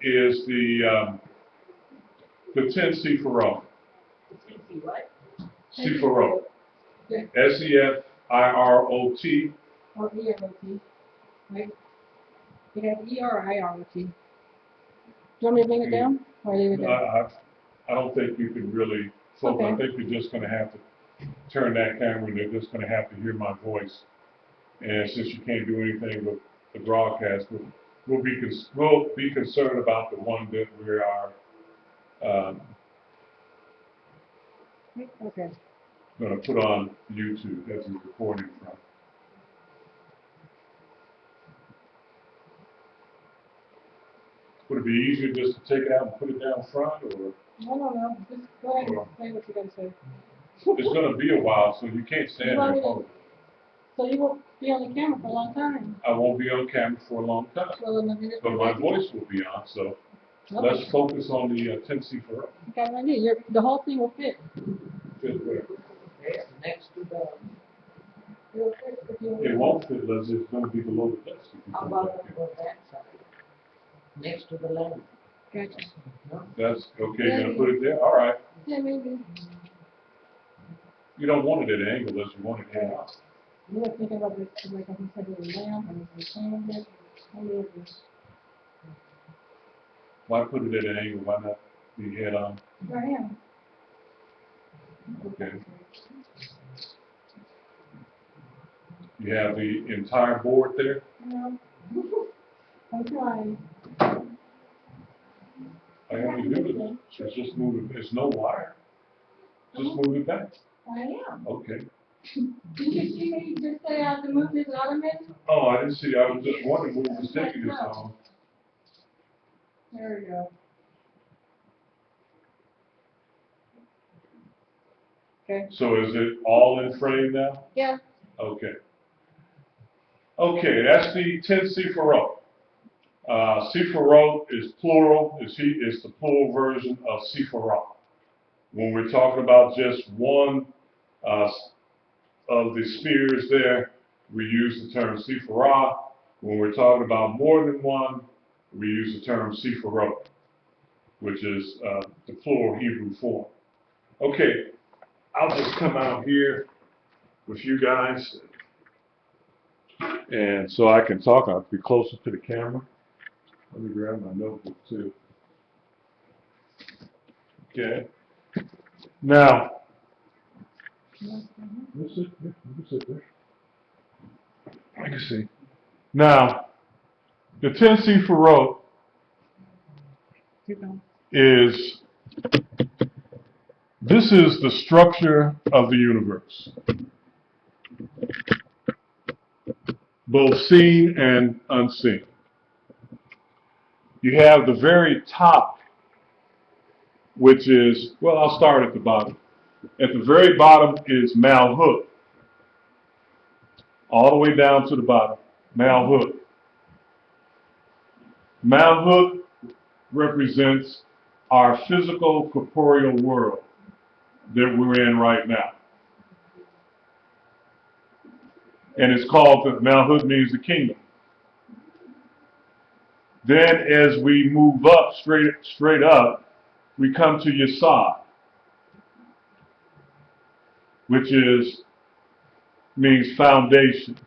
is the 10 Sefirot. What? Sefirot. S-E-F-I-R-O-T. Or E-R-O-T. Right? You have E or I-R-O-T. Do you want me to bring it down? Or leave it there? I don't think you can really focus. Okay. I think you're just going to have to turn that camera and they're just going to have to hear my voice. And since you can't do anything with the broadcast, we'll be concerned about the one that we are Okay. going to put on YouTube as we're recording from. Would it be easier just to take it out and put it down front, or? No. Just go ahead and say what you're going to say. It's going to be a while, so you can't stand there and hold it. So you won't be on the camera for a long time. I won't be on camera for a long time, Well, then maybe but my voice will be on, so let's focus on the 10 Sefirot. You got an idea. The whole thing will fit. Fit where? There, next to the. It'll fit if you. It won't fit, Leslie. It's going to be below the desk. if you How put it about back on that side? Next to the lamp. Gotcha. No? there. That's okay. You're going to put it there. All right. Yeah, maybe. You don't want it at an angle, unless you want it head on. You were thinking about this, like I said, with a lamp and a candle. Maybe it's Why put it at an angle? Why not be head on? right here. Okay. You have the entire board there. No. I'm trying. I only do it. It's just move it. There's no wire. Just move it back. I am. Okay. Did you see me just say I have to move this ottoman? Oh, I didn't see. I was just wondering where we was taking this on. There we go. Okay. So is it all in frame now? Yeah. Okay. Okay, that's the 10 Sefirot. Sefirot is plural. Is the plural version of Sephirah. When we're talking about just one of the spheres there, we use the term Sephirah. When we're talking about more than one, we use the term Sefirot, which is the plural Hebrew form. Okay, I'll just come out here with you guys, and so I can talk. I'll be closer to the camera. Let me grab my notebook too. Okay. Now, let's sit there. I can see. Now, the 10 Sefirot is, this is the structure of the universe, both seen and unseen. You have the very top, which is, well, I'll start at the bottom. At the very bottom is Malhut, all the way down to the bottom, Malhut. Malhut represents our physical corporeal world that we're in right now. And it's called, Malhut means the kingdom. Then as we move up, straight up, we come to Yesod, which means foundation.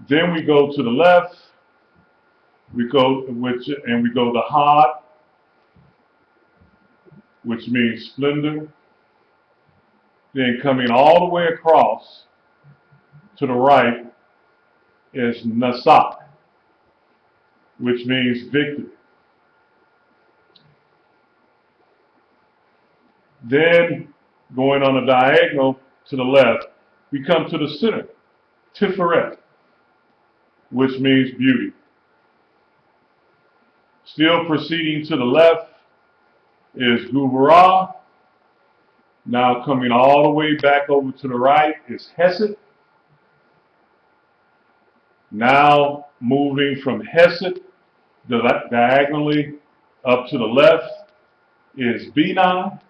Then we go to the left, we go to Had, which means splendor. Then coming all the way across to the right is Nasak, which means victory. Then going on a diagonal to the left, we come to the center, Tiferet, which means beauty. Still proceeding to the left is Gubarah. Now coming all the way back over to the right is Hesed. Now moving from Hesed diagonally up to the left is Binah,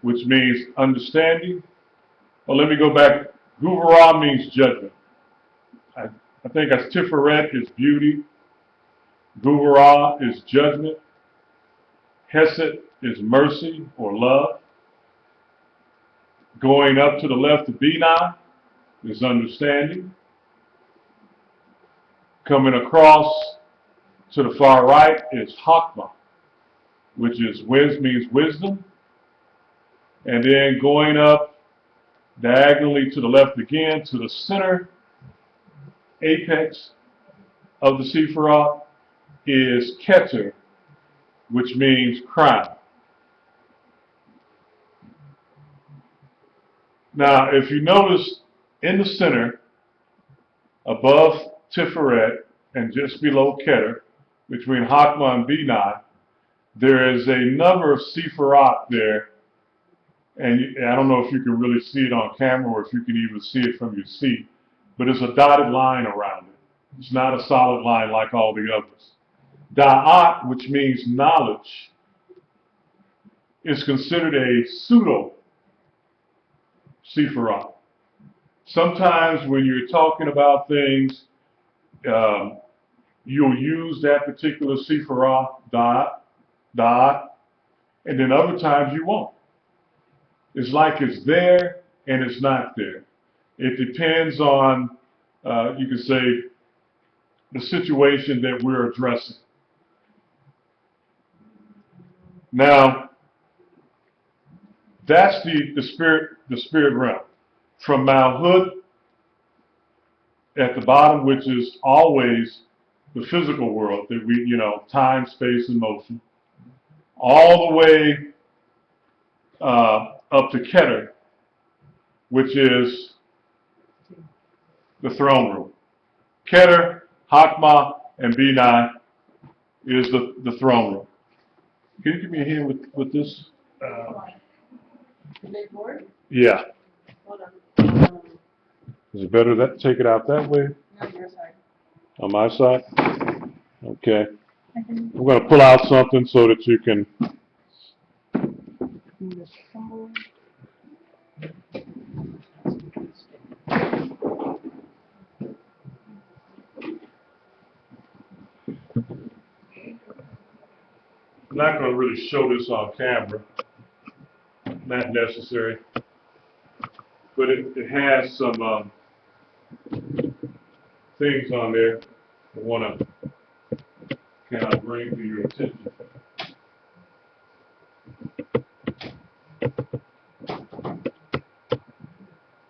which means understanding. Well, let me go back. Gubarah means judgment. I think as Tiferet is beauty. Guvara is judgment. Hesed is mercy or love. Going up to the left of Binah is understanding. Coming across to the far right is Hakma, which means wisdom. And then going up diagonally to the left again to the center apex of the Sephiroth is Keter, which means crown. Now, if you notice in the center, above Tiferet and just below Keter, between Hakma and Binah, there is a number of Sephiroth there. And I don't know if you can really see it on camera or if you can even see it from your seat, but there's a dotted line around it. It's not a solid line like all the others. Da'at, which means knowledge, is considered a pseudo Sephiroth. Sometimes when you're talking about things, you'll use that particular Sephiroth, Da'at, and then other times you won't. It's like it's there and it's not there. It depends on, you could say, the situation that we're addressing. Now, that's the spirit realm. From Malhut at the bottom, which is always the physical world that we, time, space, and motion, all the way up to Keter, which is the throne room. Keter, Hakma, and Binah is the throne room. Can you give me a hand with this? The big board? Yeah. Hold on. Is it better that take it out that way? No, your side. On my side? Okay. I'm going to pull out something so that you can. I'm not going to really show this on camera. Not necessary. But it has some things on there I want to kind of bring to your attention.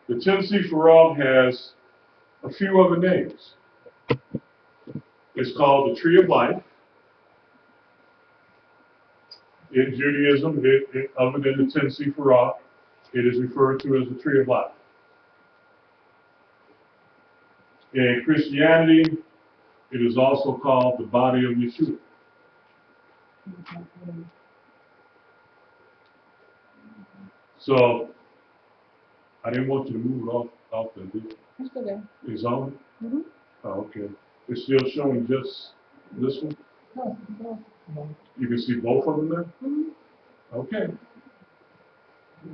The Tennessee Farad has a few other names. It's called the Tree of Life. In Judaism, other than the Tennessee Farad, it is referred to as the Tree of Life. In Christianity, it is also called the body of Yeshua. So, I didn't want you to move it off the video. It's still there. It's on? Mm-hmm. Oh, okay. It's still showing just this one? No. You can see both of them there? Mm-hmm. Okay.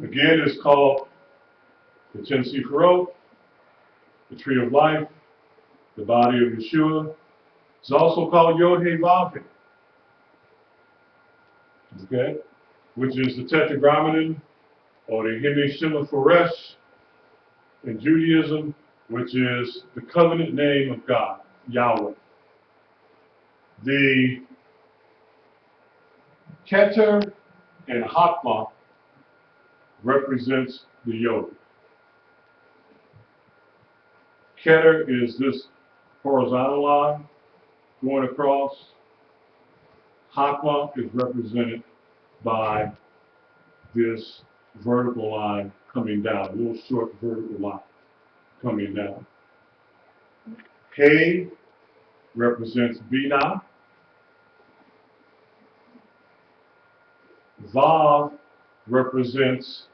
Again, it's called the Tennessee Farad, the Tree of Life, the body of Yeshua. It's also called Yod He Vav He. Okay? Which is the Tetragrammaton, or the Hemi Shema Foresh in Judaism, which is the covenant name of God, Yahweh. The Keter and Hakma represents the Yod. Keter is this horizontal line going across. Hakma is represented by this vertical line coming down, a little short vertical line coming down. He represents Binah. Vav represents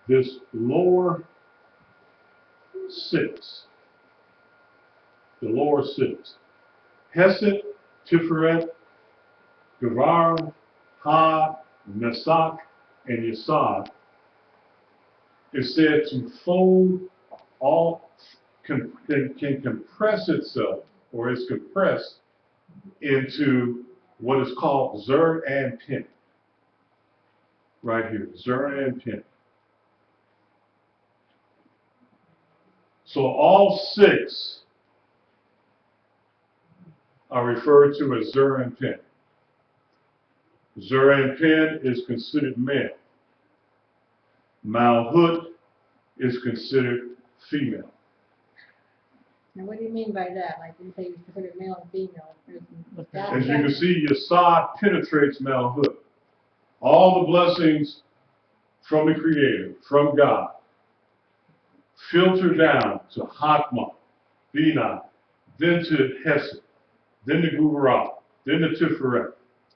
this lower six, the lower six. Hesed, Tiferet, Gavar, Ha, Nesak, and Yesod is said to fold all, can compress itself, or is compressed into what is called Zer and Pin. Right here, Zer and Pin. So all 6 are referred to as Zer and Pin. Zer and Pin is considered male. Malhut is considered female. Now, what do you mean by that? Like, you say you consider male and female. Was that As you can see, Yesod penetrates Malhut. All the blessings from the Creator, from God, filter down to Hakma, Binah, then to Hesed, then to Guvarah, then to Tiferet,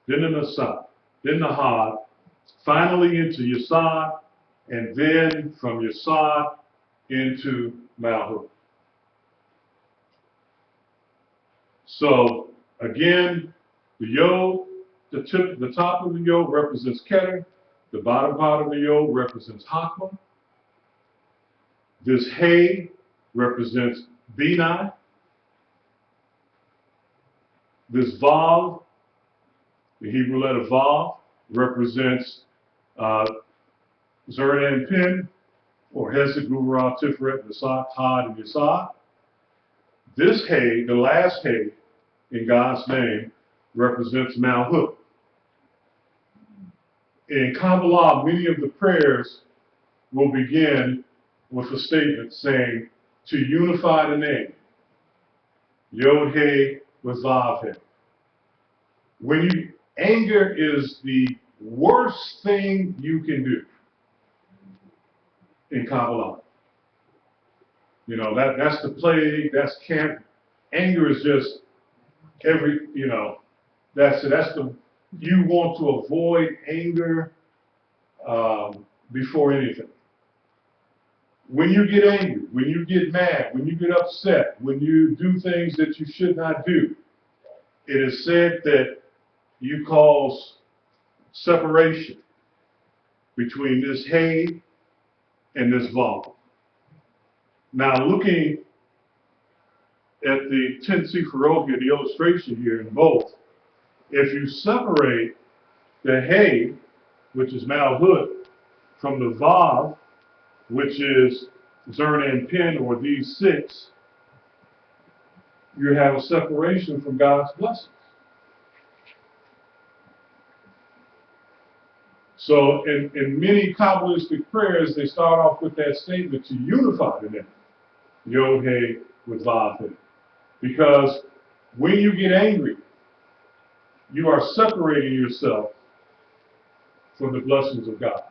then to Nasah, then to Had, finally into Yesod, and then from Yesod into Malhut. So again, the Yod, the top of the Yod represents Keter, the bottom part of the Yod represents Hakma. This Hey represents Binah. This Vav, the Hebrew letter Vav, represents Zer and Pin, or Hesed, Guvarah, Tiferet, Nasah, Had, and Yesod. This Hey, the last Hey in God's name, represents Malhut. In Kabbalah, many of the prayers will begin with a statement saying, to unify the name, Yod He with Vav He. Anger is the worst thing you can do in Kabbalah. That's the plague, that's camp. Anger is just that's it. You want to avoid anger before anything. When you get angry, when you get mad, when you get upset, when you do things that you should not do, it is said that you cause separation between this hay and this vav. Now, looking at the 10 Sifrot here, the illustration here in both, if you separate the hay, which is Malhut, from the vav, which is Zer and Pin, or these 6, you have a separation from God's blessings. So in many Kabbalistic prayers, they start off with that statement to unify the name, Yod He with Vav He. Because when you get angry, you are separating yourself from the blessings of God.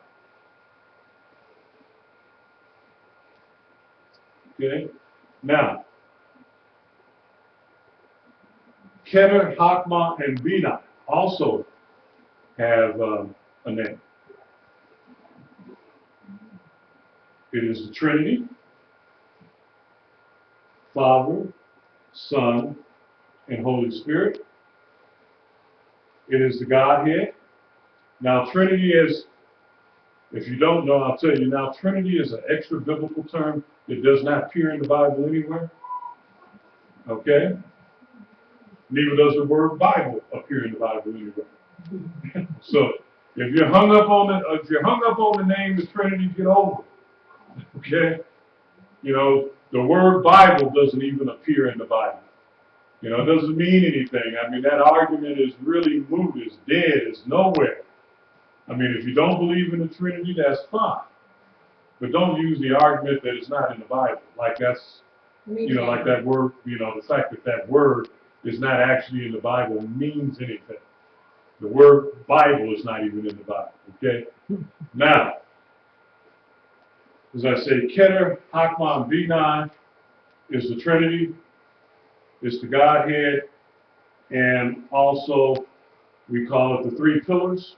Okay? Now, Keter, Hakma, and Binah also have a name. It is the Trinity, Father, Son, and Holy Spirit. It is the Godhead. Now, Trinity is, if you don't know, I'll tell you now, Trinity is an extra biblical term that does not appear in the Bible anywhere. Okay? Neither does the word Bible appear in the Bible anywhere. So, if you're hung up on the name of Trinity, get over it. Okay? The word Bible doesn't even appear in the Bible. It doesn't mean anything. That argument is really moot, it's dead, it's nowhere. If you don't believe in the Trinity, that's fine. But don't use the argument that it's not in the Bible. Like that's, like that word, the fact that word is not actually in the Bible means anything. The word Bible is not even in the Bible, okay? Now, as I say, Keter, Hakma, and Binah is the Trinity, it's the Godhead, and also we call it the 3 pillars,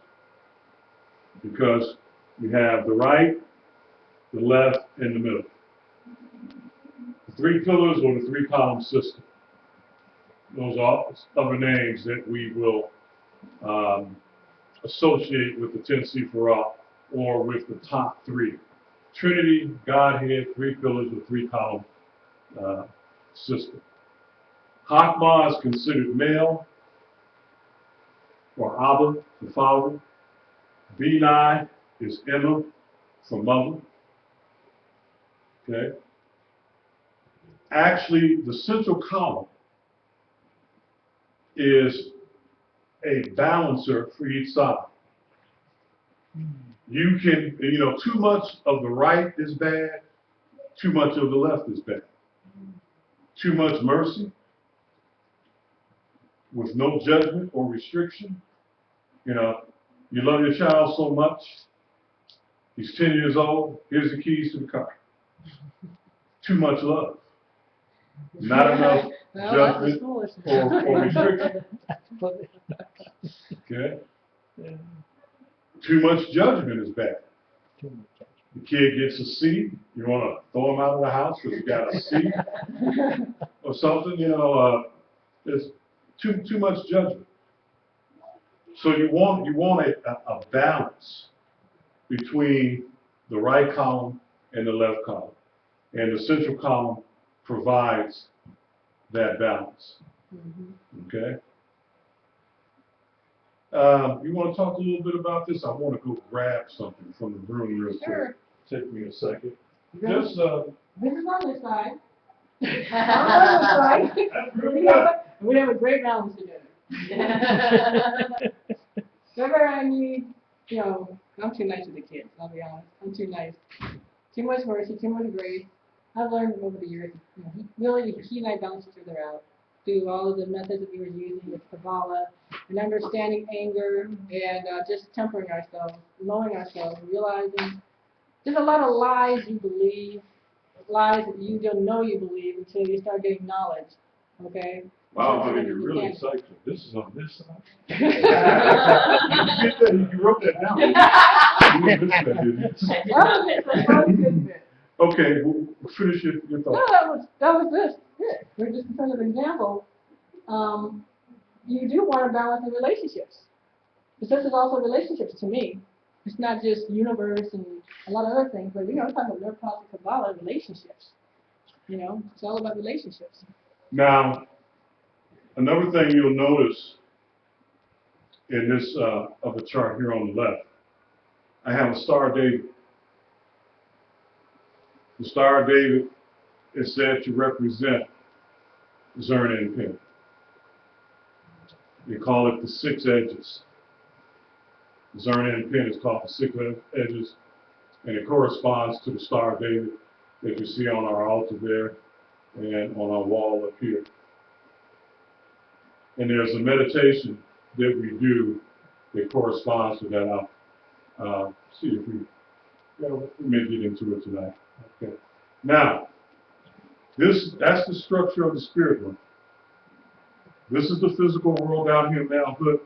because you have the right, the left, and the middle. The 3 pillars, or the 3-column system. Those are other names that we will associate with the 10 Sifrot, or with the top 3. Trinity, Godhead, 3 pillars, the 3-column system. Hakma is considered male. for Abba, the Father. Beni is Emma for mother. Okay? Actually, the central column is a balancer for each side. You can, too much of the right is bad, too much of the left is bad. Too much mercy with no judgment or restriction. You love your child so much, he's 10 years old, here's the keys to the car. Too much love. Not enough judgment or restriction. Okay? Too much judgment is bad. The kid gets a C, you want to throw him out of the house because he got a C or something, there's too much judgment. So you want a balance between the right column and the left column. And the central column provides that balance. Okay? You want to talk a little bit about this? I want to go grab something from the room real quick. Take me a second. Just, This is on this side. On this side. We have a great balance together. Whenever I need, I'm too nice with the kids, I'll be honest. I'm too nice. Too much mercy, too much grace. I've learned over the years, he and I balance each other out through all of the methods that we were using with Kabbalah and understanding anger and just tempering ourselves, knowing ourselves, realizing there's a lot of lies you believe, lies that you don't know you believe until you start getting knowledge, okay? wow, honey, you're really excited. This is on this side. You wrote that down. You didn't miss that, did you? Okay, we'll finish your thought. No, that was this. Good. We're just in terms of example. You do want to balance the relationships. Because this is also relationships to me. It's not just universe and a lot of other things, but we're talking about Neurpolastic Kabbalah relationships. It's all about relationships. Now, another thing you'll notice in this other chart here on the left, I have a Star of David. The Star of David is said to represent Zerna and Pin. They call it the 6 edges. Zerna and Pin is called the 6 edges, and it corresponds to the Star of David that you see on our altar there and on our wall up here. And there's a meditation that we do that corresponds to that. I'll see if we may get into it tonight. Okay. Now, that's the structure of the spirit realm. This is the physical world out here now, but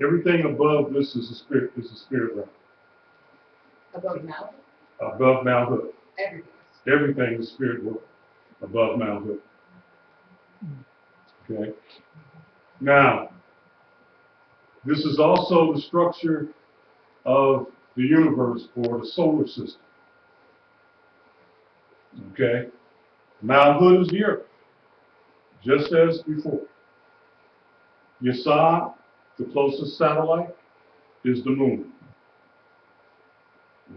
everything above this is the spirit realm. Above Mount? Above Mount Hood. Everything. Everything is spirit world above Mount Hood. Okay. Now, this is also the structure of the universe or the solar system. Okay? Mount Hood is the earth, just as before. Yesod, the closest satellite, is the moon.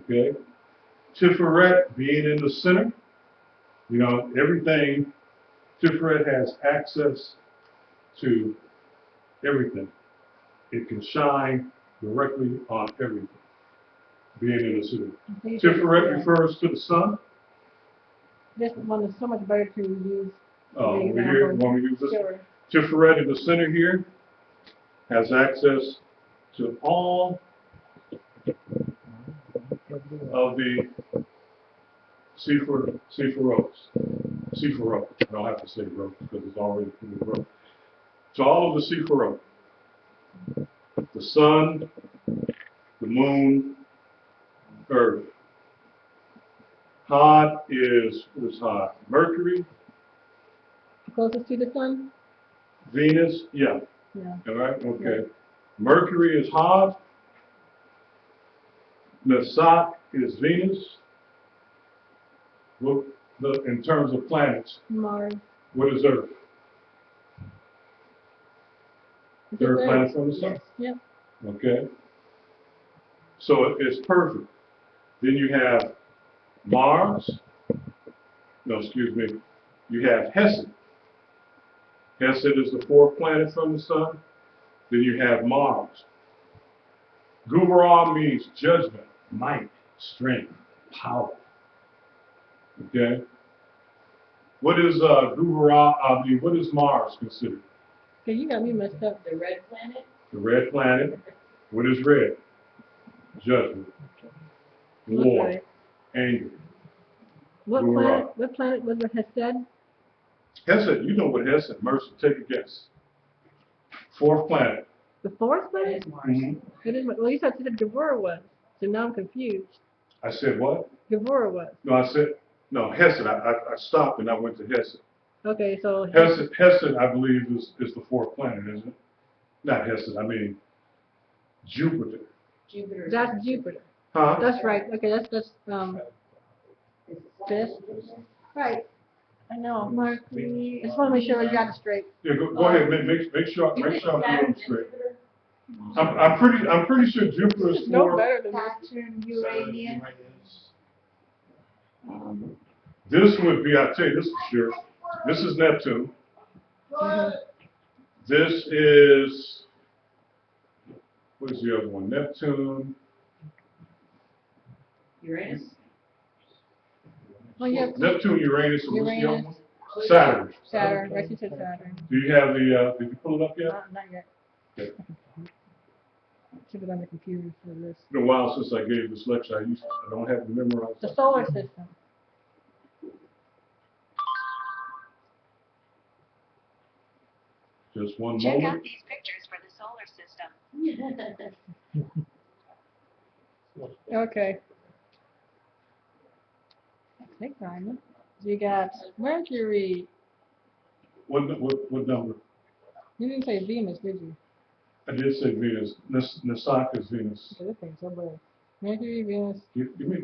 Okay? Tiferet being in the center, everything, Tiferet has access to everything. It can shine directly on everything, being in the center. Tiferet refers to the sun. This one is so much better to use. Over here, you want to use this? Sure. Tiferet in the center here has access to all of the Sephiroth. I don't have to say rows because it's already in the row. To all of the Sephiroth. The sun, the moon, earth. Hod is, what is Hod? Mercury, Closest to the sun? Venus, yeah. All right, okay. Yeah. Mercury is Hod. Nasat is Venus. Look, in terms of planets, Mars. what is Earth? Third planet from the sun. Yep. Okay. So it's perfect. Then you have Mars. No, excuse me. You have Hesed. Hesed is the fourth planet from the sun. Then you have Mars. Gubara means judgment, might, strength, power. Okay? What is what is Mars considered? Okay, you got me messed up. The red planet? The red planet. What is red? Judgment, war, Okay. anger. What Gubara. planet was it Hesed? Hesed, you know what Hesed, Mercer, take a guess. Fourth planet. The fourth That planet? is Mars. Mhm. It is, well, you said Gevura was, so now I'm confused. I said what? Gevura was. No, I said, no, Hesed. I stopped and I went to Hesed. Okay, so Hesed, I believe, is the fourth planet, isn't it? Not Hesed, I mean Jupiter. Jupiter. that's Jupiter. Huh? That's right. Okay, that's this. Right. I know. Mercury. I just want to make sure we got it straight. Yeah, go ahead, make sure I'm doing it straight. I'm pretty sure Jupiter is No fourth. better than me. Saturn, Uranus. This would be, I'll tell you this for sure. This is Neptune. This is, what is the other one? Neptune. Uranus. Oh, yeah. Neptune, Uranus, and what's the other Uranus. one? Saturn. Saturn. Right, you said Saturn. Do you have did you pull it up yet? Not yet. Okay. Should have on the computer for this. It's been a while since I gave this lecture. I don't have it memorized. The solar system. Just one Check out moment. these pictures for the solar system. Okay. Take time. You got Mercury. What number? You didn't say Venus, did you? I did say Venus. Nasak is Venus. Okay, this thing's so bad. Mercury, Venus. Give me.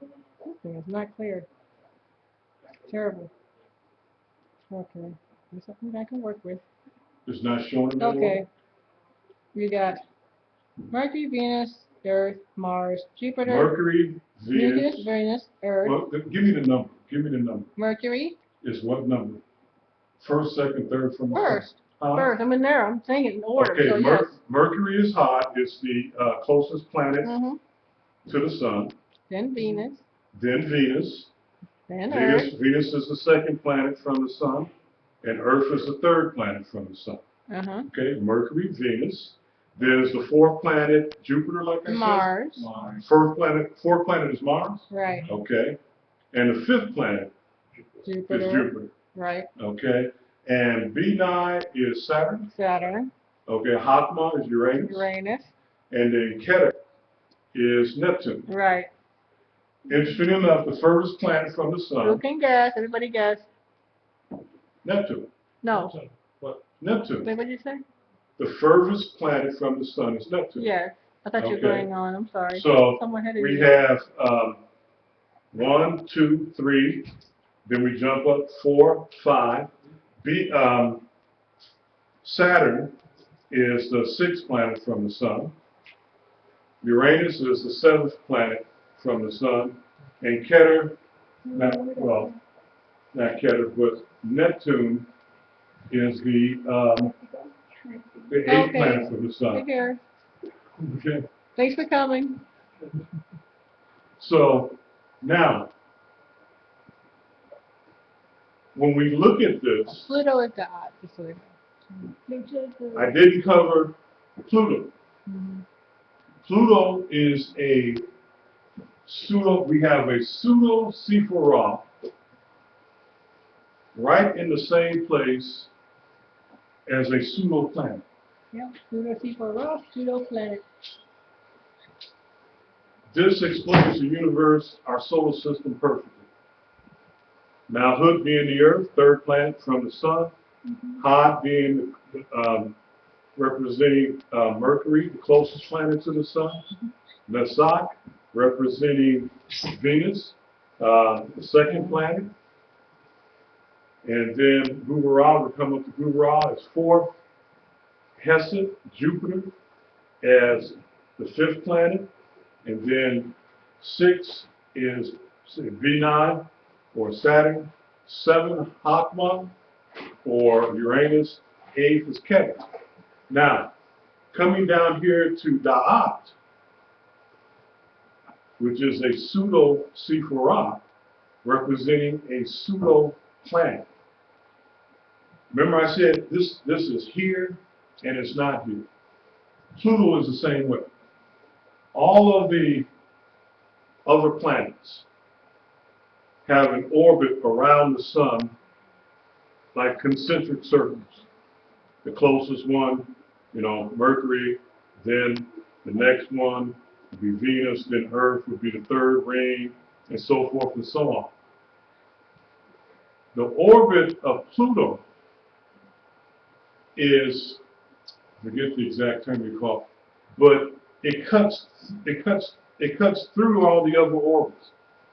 This thing is not clear. Terrible. Okay. There's something I can work with. It's not showing me. Okay. You got Mercury, Venus, Earth, Mars, Jupiter, Mercury, Venus. Venus, Earth, Well, give me the number. Give me the number. Mercury. Is what number? First, second, third from the First. Huh? First. I'm in there. I'm saying it in order. Okay, So yes. Mercury is hot. It's the closest planet Mm-hmm. to the sun. Then Venus. Then Venus. Then Earth. Venus is the second planet from the sun, and Earth is the third planet from the sun. Uh-huh. Okay, Mercury, Venus. There's the fourth planet, Jupiter, like I Mars. said. Fourth planet is Mars. Right. Okay, and the fifth planet Jupiter. is Jupiter. Right. Okay, and B9 is Saturn. Saturn. Okay, Hotma is Uranus. Uranus. And then Keter is Neptune. Right. Interesting enough, the furthest planet from the Who sun, can guess? Everybody guess. Neptune. No. What? Neptune. Wait, what did you say? The furthest planet from the sun is Neptune. Yes. I thought you were Okay. going on. I'm sorry. So Someone had it. we have 1, 2, 3. Then we jump up 4, 5. Saturn is the sixth planet from the sun. Uranus is the seventh planet from the sun. And Keter, not Keter, but Neptune is the eighth Okay. planet from the Take sun. care. Okay. Thanks for coming. So now, when we look at this, Pluto is God. Just so you know. I didn't cover Pluto. Mhm. Pluto is we have a pseudo Sephirah right in the same place as a pseudo planet. Yeah. Pluto, Sephora, Pluto planet. This explains the universe, our solar system perfectly. Malhut being the Earth, third planet from the sun. Had being representing Mercury, the closest planet to the sun. Nasak representing Venus, the second planet. And then Gubara, we come up to Gubara as fourth. Hesed, Jupiter, as the 5th planet, and then 6 is V9 or Saturn, 7 Hatma or Uranus, 8th is Ketu. Now, coming down here to Da'at, which is a pseudo Sephirah, representing a pseudo planet. Remember I said this is here and it's not here. Pluto is the same way. All of the other planets have an orbit around the sun like concentric circles. The closest one, Mercury, then the next one would be Venus, then Earth would be the 3rd ring, and so forth and so on. The orbit of Pluto is, I forget the exact term you call it, but it cuts through all the other orbits,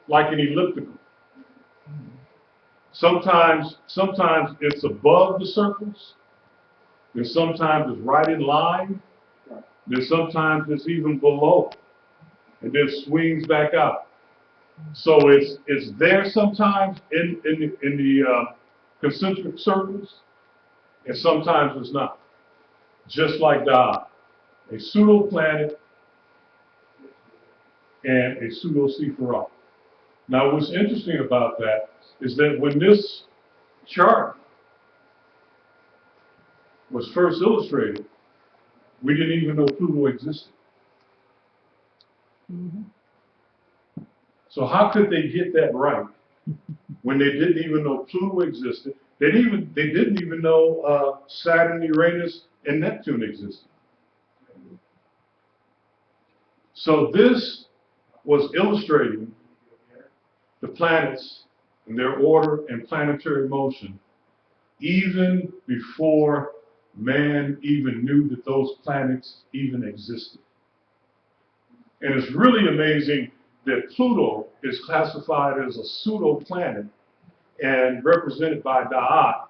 like an elliptical. Sometimes it's above the circles, then sometimes it's right in line, then sometimes it's even below, and then swings back out. So it's there sometimes in the concentric circles, and sometimes it's not. Just like a pseudo planet and a pseudo Sephirah. Now, what's interesting about that is that when this chart was first illustrated, we didn't even know Pluto existed. Mm-hmm. So how could they get that right when they didn't even know Pluto existed? They didn't even know Saturn, Uranus, and Neptune existed. So this was illustrating the planets and their order and planetary motion even before man even knew that those planets even existed. And it's really amazing that Pluto is classified as a pseudo-planet and represented by Da'at,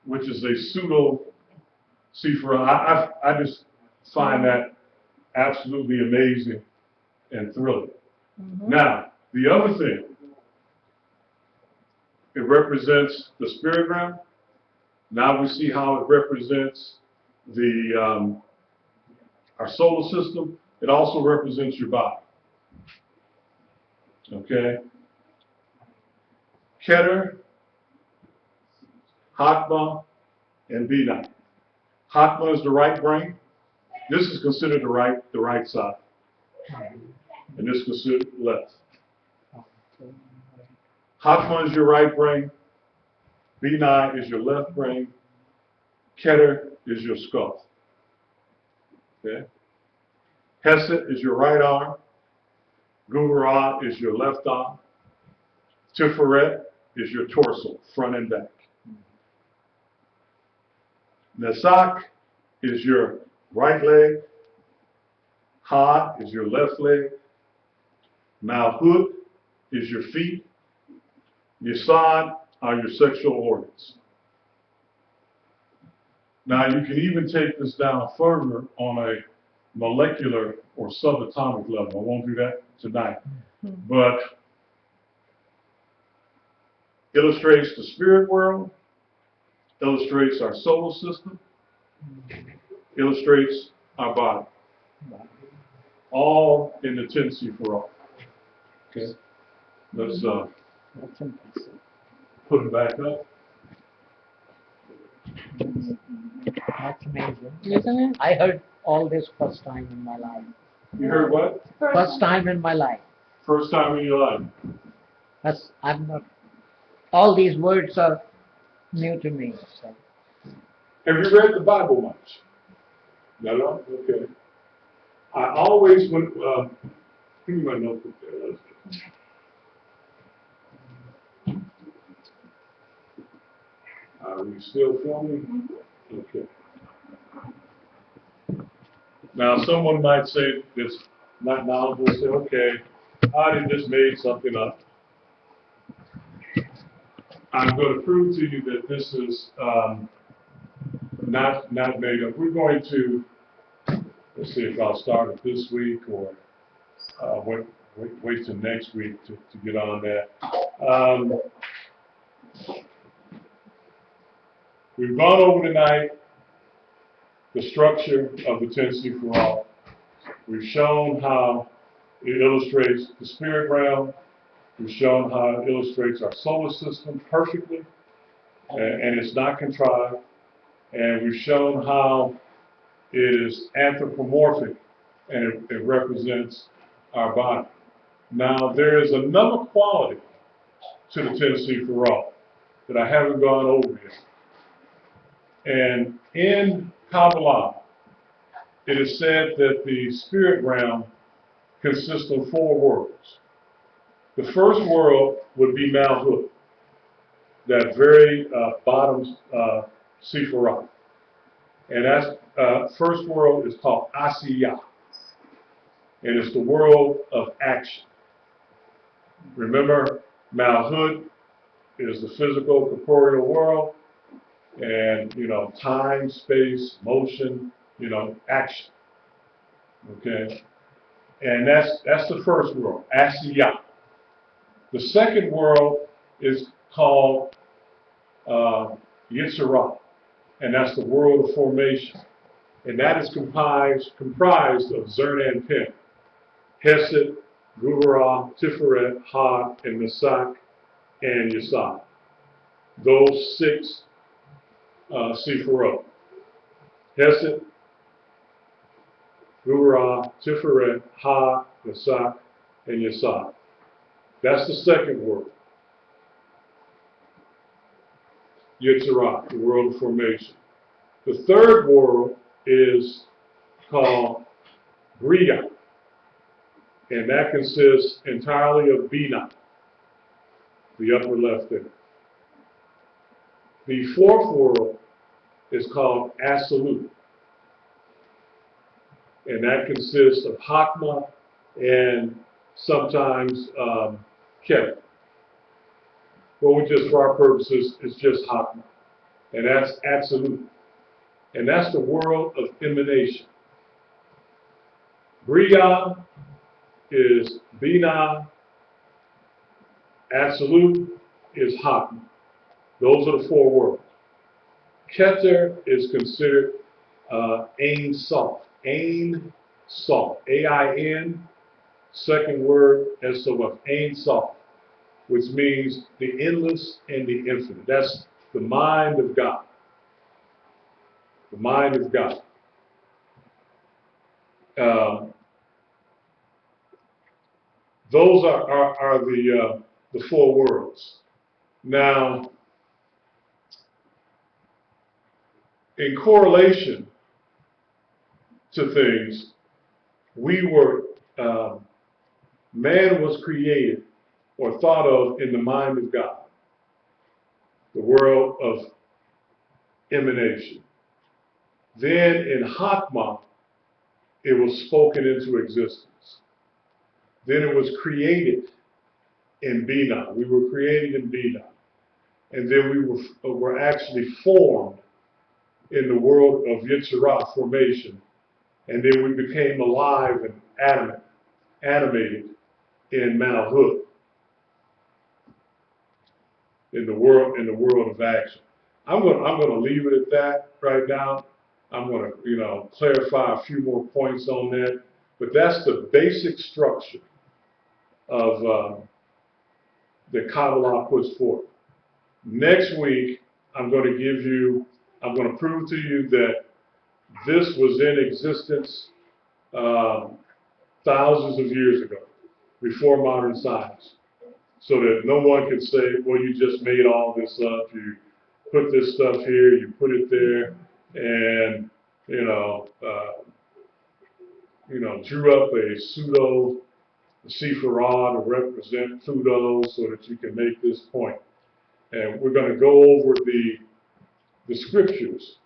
which is a pseudo-Sephirah. I just find that absolutely amazing and thrilling. Mm-hmm. Now, the other thing, it represents the spirit realm. Now we see how it represents our solar system. It also represents your body. Okay? Keter, Hatma, and Bina. Hatma is the right brain. This is considered the right side. And this is considered left. Hatma is your right brain. Bina is your left brain. Keter is your skull. Okay? Hesed is your right arm. Guvara is your left arm. Tiferet is your torso, front and back. Nesak is your right leg. Ha is your left leg. Malhut is your feet. Yesod are your sexual organs. Now you can even take this down further on a molecular or subatomic level. I won't do that tonight. But illustrates the spirit world, illustrates our solar system, illustrates our body. All in the 10 Sephirah. Okay? Let's put it back up. That's amazing. Isn't it? I heard all this first time in my life. You heard what? First time in my life. First time in your life. I'm not. All these words are new to me. So. Have you read the Bible much? No? Okay. I always went, give me my notebook there. Are we still filming? Okay. Now, someone might say, that's not knowledgeable, say, okay, I just made something up. I'm going to prove to you that this is not made up. We're going to, let's see if I'll start it this week or wait till next week to get on that. We've gone over tonight the structure of the 10 Sephirah. We've shown how it illustrates the spirit realm. We've shown how it illustrates our solar system perfectly, and it's not contrived. And we've shown how it is anthropomorphic, and it represents our body. Now, there is another quality to the 10 Sephirah that I haven't gone over yet. And in Kabbalah, it is said that the spirit realm consists of 4 worlds. The first world would be Malhut, that very bottom Sephirah. And that first world is called Asiyah, and it's the world of action. Remember, Malhut is the physical, corporeal world, and, time, space, motion, action. Okay? And that's the first world, Asiyah. The second world is called Yitzhak, and that's the world of formation. And that is comprised of Zern and Pin, Hesed, Guvara, Tiferet, Had, and Mesak, and Yesod. Those 6 Sephirot. Hesed, Guvara, Tiferet, Had, Mesak, and Yesod. That's the second world. Yitzhak, the world of formation. The third world is called Bria, and that consists entirely of Bina, the upper left there. The fourth world is called Absolute, and that consists of Hakma and sometimes Kev. Well, for our purposes, it's just Hakma, and that's Absolute. And that's the world of emanation. Bria is Bina, Absolute is Hakma. Those are the 4 worlds. Keter is considered Ein Sof. Ein Sof. A-I-N, second word, S-O-F. Ein Sof, which means the endless and the infinite. That's the mind of God. The mind of God. Those are the 4 worlds. Now, in correlation to things, man was created or thought of in the mind of God, the world of emanation. Then in Hakma, it was spoken into existence. Then it was created in Bina. We were created in Bina. And then we were actually formed in the world of Yitzhak formation. And then we became alive and animated in Malhut, in the world of action. I'm going to leave it at that right now. I'm going to clarify a few more points on that, but that's the basic structure of that Kabbalah puts forth. Next week, I'm going to prove to you that this was in existence thousands of years ago, before modern science, so that no one can say, well, you just made all this up, you put this stuff here, you put it there, and drew up a pseudo Sephirah to represent Pluto so that you can make this point. And we're going to go over the scriptures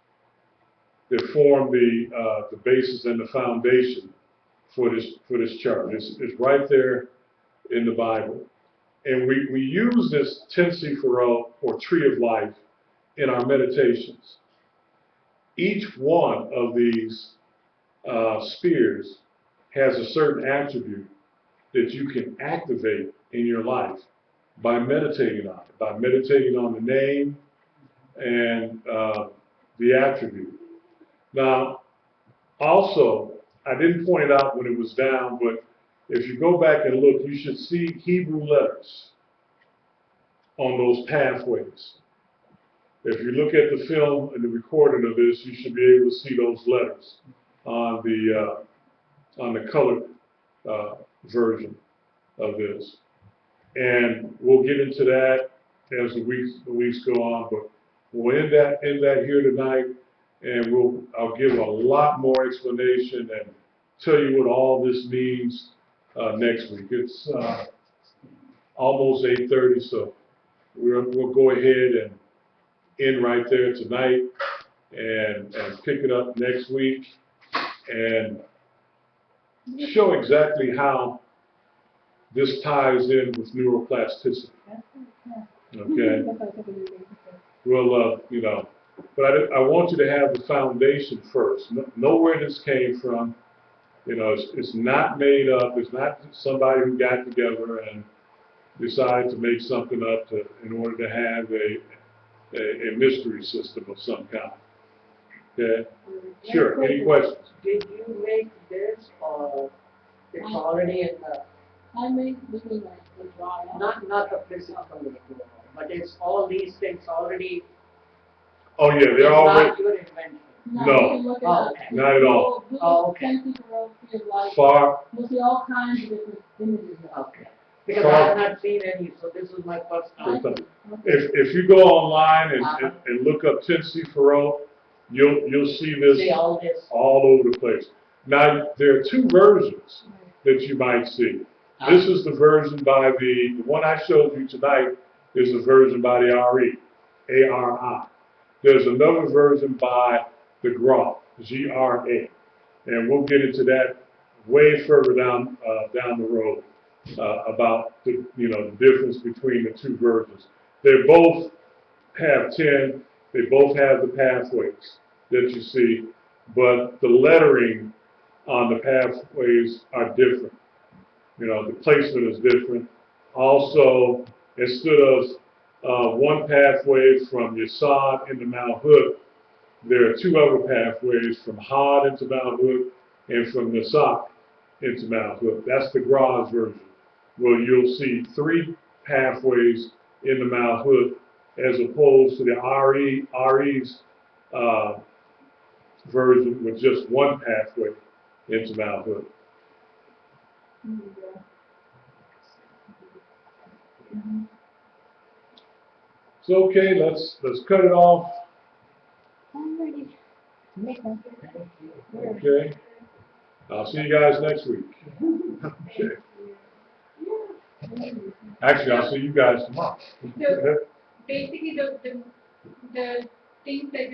that form the basis and the foundation for this chart. It's right there in the Bible. And we use this 10 Sephirah or tree of life in our meditations. each one of these spheres has a certain attribute that you can activate in your life by meditating on it, by meditating on the name and the attribute. Now, also, I didn't point it out when it was down, but if you go back and look, you should see Hebrew letters on those pathways. If you look at the film and the recording of this, you should be able to see those letters on the colored version of this. And we'll get into that as the weeks go on, but we'll end that here tonight, and I'll give a lot more explanation and tell you what all this means next week. It's almost 8:30, so we'll go ahead and end right there tonight and pick it up next week and show exactly how this ties in with neuroplasticity. Okay? Well, but I want you to have the foundation first. Know where this came from. It's not made up. It's not somebody who got together and decided to make something up in order to have a mystery system of some kind. Okay? Sure. Any questions? Did you make this or it's already in the, I made this was like the drawing. not the physics from the school, but it's all these things already, Oh yeah, it's they're already. not your invention. No. You can look it Oh, up. okay. Not at all. Oh, okay. 10 feet road, like, Far. you'll see all kinds of different images. Okay. Because I have not seen any, so this is my first time. If you go online and look up Tennessee Faro, you'll see this See all this. all over the place. Now there are two versions that you might see. This is the version by the one I showed you tonight is the version by the RE, ARI. There's another version by the GRA, GRA, and we'll get into that way further down the road about the difference between the two versions. They both have 10. They both have the pathways that you see, but the lettering on the pathways are different. The placement is different. Also, instead of one pathway from Yesod into Mount Hood, there are two other pathways from Hod into Mount Hood and from Nesak into Mount Hood. That's the Graz version. Well, you'll see three pathways in the Mount Hood as opposed to the RE's version with just one pathway into Mount Hood. It's okay, let's cut it off. Alrighty. Okay. I'll see you guys next week. Okay. Actually, I'll see you guys tomorrow. Basically, the things that